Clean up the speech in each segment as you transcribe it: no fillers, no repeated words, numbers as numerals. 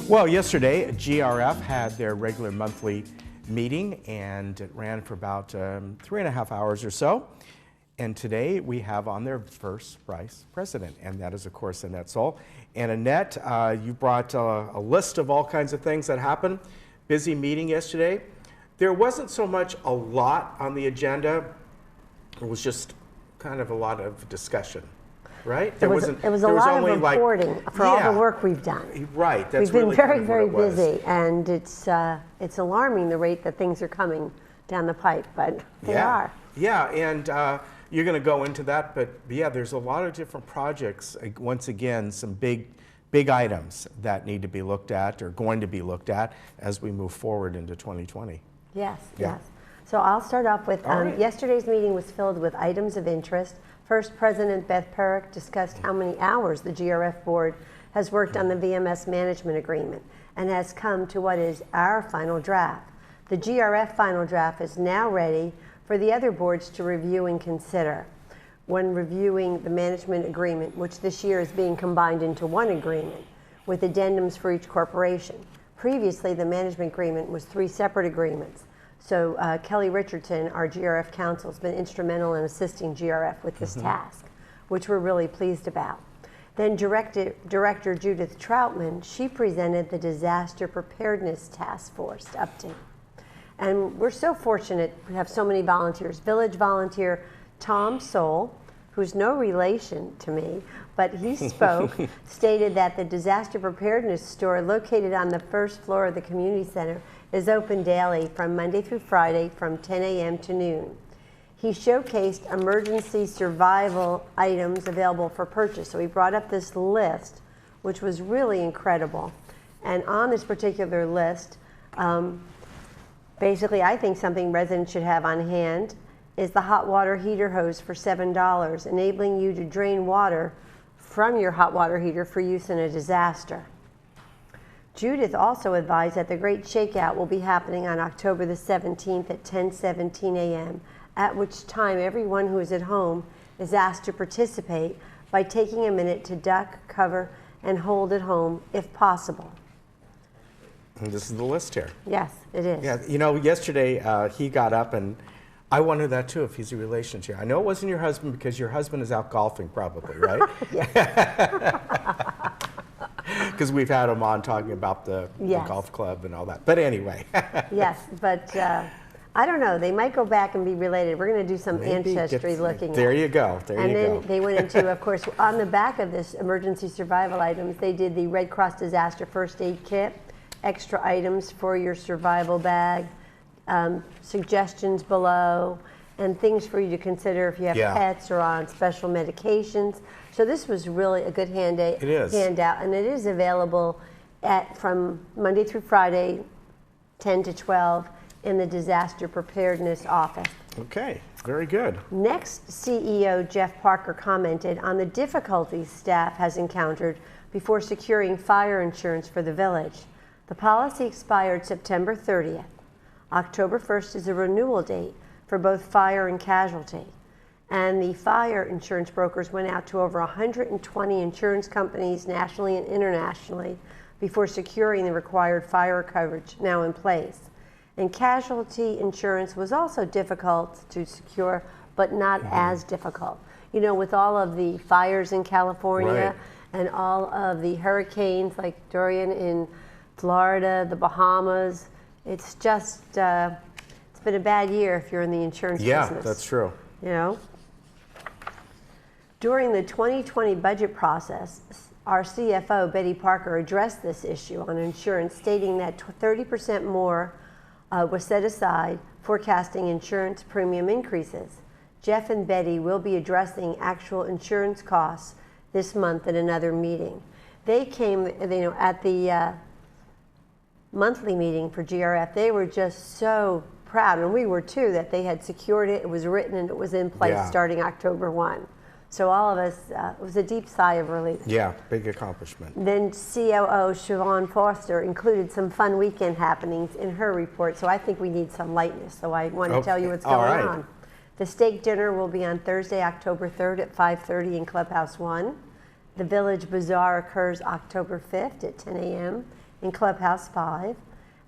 Well, yesterday, GRF had their regular monthly meeting, and it ran for about 3.5 hours or so. And today, we have on their first vice president, and that is, of course, Annette Soul. And Annette, you brought a list of all kinds of things that happened. Busy meeting yesterday. There wasn't so much a lot on the agenda. It was just kind of a lot of discussion. Right? It was a lot of reporting for all the work we've done. Right. We've been very, very busy, and it's alarming the rate that things are coming down the pipe, but they are. Yeah, and you're going to go into that, but yeah, there's a lot of different projects. Once again, some big items that need to be looked at or going to be looked at as we move forward into 2020. Yes. So I'll start off with yesterday's meeting was filled with items of interest. First, President Beth Perrick discussed how many hours the GRF board has worked on the VMS management agreement and has come to what is our final draft. The GRF final draft is now ready for the other boards to review and consider when reviewing the management agreement, which this year is being combined into one agreement with addendums for each corporation. Previously, the management agreement was 3 separate agreements. So Kelly Richardson, our GRF counsel, has been instrumental in assisting GRF with this task, which we're really pleased about. Then Director Judith Troutman, she presented the Disaster Preparedness Task Force update. And we're so fortunate to have so many volunteers. Village volunteer Tom Soul, who's no relation to me, but he spoke, stated that the disaster preparedness store located on the first floor of the community center is open daily from Monday through Friday from 10 a.m. to noon. He showcased emergency survival items available for purchase. So he brought up this list, which was really incredible. And on this particular list, basically I think something residents should have on hand is the hot water heater hose for $7, enabling you to drain water from your hot water heater for use in a disaster. Judith also advised that the Great Shakeout will be happening on October the 17th at 10:17 a.m., at which time everyone who is at home is asked to participate by taking a minute to duck, cover, and hold at home if possible. And this is the list here. Yes, it is. Yeah, you know, yesterday he got up, and I wonder that too, if he's a relation to you. I know it wasn't your husband because your husband is out golfing probably, right? Because we've had him on talking about the golf club and all that. But anyway. Yes, but I don't know. They might go back and be related. We're going to do some ancestry looking there you go. There and you go. And then they went into, of course, on the back of this emergency survival items, they did the Red Cross Disaster First Aid Kit, extra items for your survival bag, suggestions below, and things for you to consider if you have pets or on special medications. So this was really a good handout, and it is available from Monday through Friday, 10 to 12, in the Disaster Preparedness Office. Okay, very good. Next, CEO Jeff Parker commented on the difficulties staff has encountered before securing fire insurance for the village. The policy expired September 30th. October 1st is a renewal date for both fire and casualty. And the fire insurance brokers went out to over 120 insurance companies nationally and internationally before securing the required fire coverage now in place. And casualty insurance was also difficult to secure, but not as difficult. You know, with all of the fires in California and all of the hurricanes like Dorian in Florida, the Bahamas, it's just, it's been a bad year if you're in the insurance business. Yeah, that's true. You know? During the 2020 budget process, our CFO, Betty Parker, addressed this issue on insurance, stating that 30% more was set aside, forecasting insurance premium increases. Jeff and Betty will be addressing actual insurance costs this month at another meeting. They came, at the monthly meeting for GRF, they were just so proud, and we were too, that they had secured it, it was written, and it was in place starting October 1. So all of us, it was a deep sigh of relief. Yeah, big accomplishment. Then COO Siobhan Foster included some fun weekend happenings in her report, so I think we need some lightness, so I want to tell you what's going on. The steak dinner will be on Thursday, October 3rd at 5:30 in Clubhouse 1. The Village Bazaar occurs October 5th at 10 a.m. in Clubhouse 5.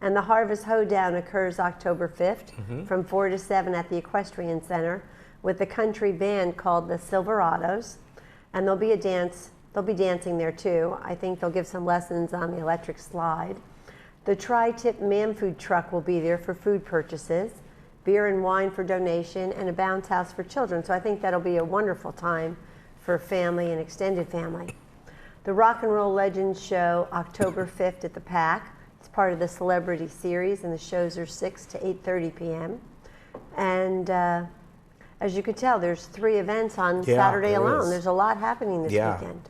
And the Harvest Hoedown occurs October 5th from 4 to 7 at the Equestrian Center with the country band called the Silverados. And there'll be a dance, they'll be dancing there too. I think they'll give some lessons on the electric slide. The Tri-Tip Man Food Truck will be there for food purchases, beer and wine for donation, and a bounce house for children. So I think that'll be a wonderful time for family and extended family. The Rock and Roll Legends show October 5th at the PAC. It's part of the Celebrity Series, and the shows are 6 to 8:30 p.m. And as you could tell, there's 3 events on Saturday alone. There's a lot happening this weekend.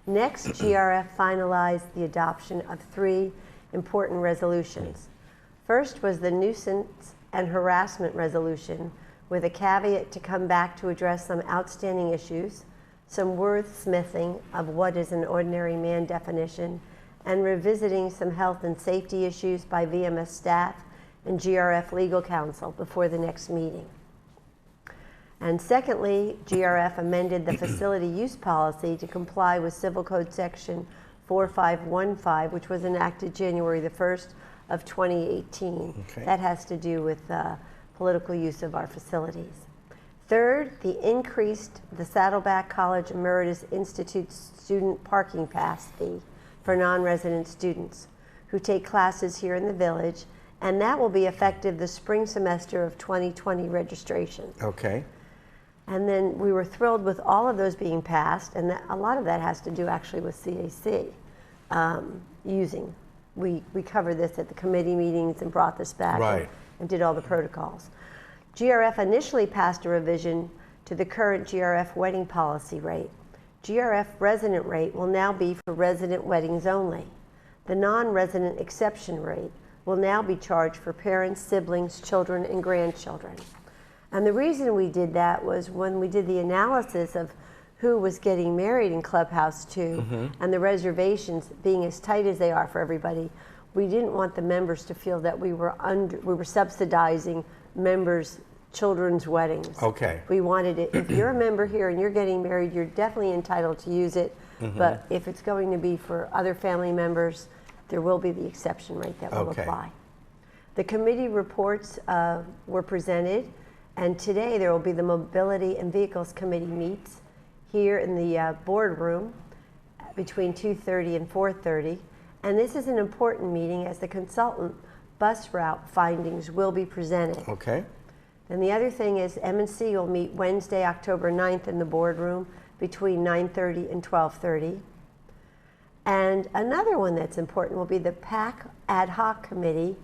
Next, GRF finalized the adoption of 3 important resolutions. First was the nuisance and harassment resolution with a caveat to come back to address some outstanding issues, some wordsmithing of what is an ordinary man definition, and revisiting some health and safety issues by VMS staff and GRF legal counsel before the next meeting. And secondly, GRF amended the facility use policy to comply with Civil Code Section 4515, which was enacted January the 1st of 2018. Okay. That has to do with political use of our facilities. Third, increased the Saddleback College Emeritus Institute student parking pass fee for non-resident students who take classes here in the village, and that will be effective the spring semester of 2020 registration. Okay. And then we were thrilled with all of those being passed, and a lot of that has to do actually with CAC using. We covered this at the committee meetings and brought this back and did all the protocols. GRF initially passed a revision to the current GRF wedding policy rate. GRF resident rate will now be for resident weddings only. The non-resident exception rate will now be charged for parents, siblings, children, and grandchildren. And the reason we did that was when we did the analysis of who was getting married in Clubhouse 2 and the reservations being as tight as they are for everybody, we didn't want the members to feel that we were subsidizing members' children's weddings. Okay. We wanted it, if you're a member here and you're getting married, you're definitely entitled to use it, but if it's going to be for other family members, there will be the exception rate that will apply. The committee reports were presented, and today there will be the Mobility and Vehicles Committee meets here in the boardroom between 2:30 and 4:30. And this is an important meeting as the consultant bus route findings will be presented. Okay. And the other thing is M&C will meet Wednesday, October 9th in the boardroom between 9:30 and 12:30. And another one that's important will be the PAC Ad Hoc Committee,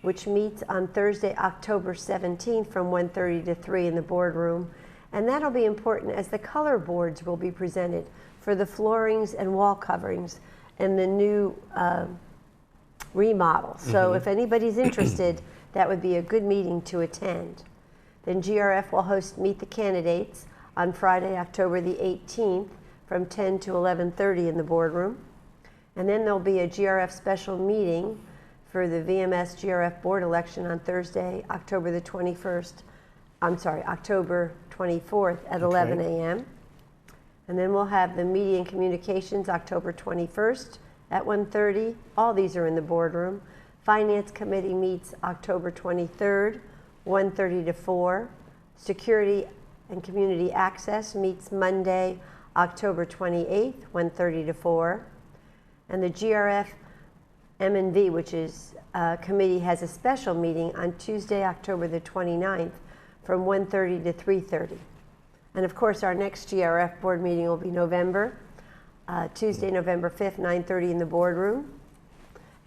which meets on Thursday, October 17th from 1:30 to 3 in the boardroom. And that'll be important as the color boards will be presented for the floorings and wall coverings and the new remodel. So if anybody's interested, that would be a good meeting to attend. Then GRF will host Meet the Candidates on Friday, October the 18th from 10 to 11:30 in the boardroom. And then there'll be a GRF special meeting for the VMS GRF board election on Thursday, October 24th at 11 a.m. And then we'll have the Media and Communications October 21st at 1:30. All these are in the boardroom. Finance Committee meets October 23rd, 1:30 to 4. Security and Community Access meets Monday, October 28th, 1:30 to 4. And the GRF M&V, which is committee, has a special meeting on Tuesday, October the 29th from 1:30 to 3:30. And of course, our next GRF board meeting will be Tuesday, November 5th, 9:30 in the boardroom.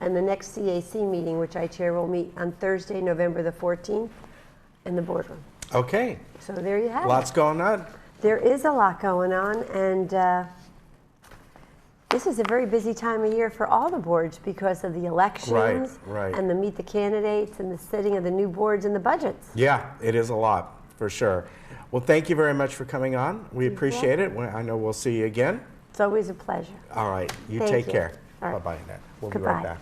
And the next CAC meeting, which I chair, will meet on Thursday, November the 14th in the boardroom. Okay. So there you have it. Lots going on. There is a lot going on, and this is a very busy time of year for all the boards because of the elections and the Meet the Candidates and the setting of the new boards and the budgets. Yeah, it is a lot, for sure. Well, thank you very much for coming on. We appreciate it. I know we'll see you again. It's always a pleasure. All right. You Thank take you. care. All right. Bye-bye, Annette. We'll be Goodbye. right back.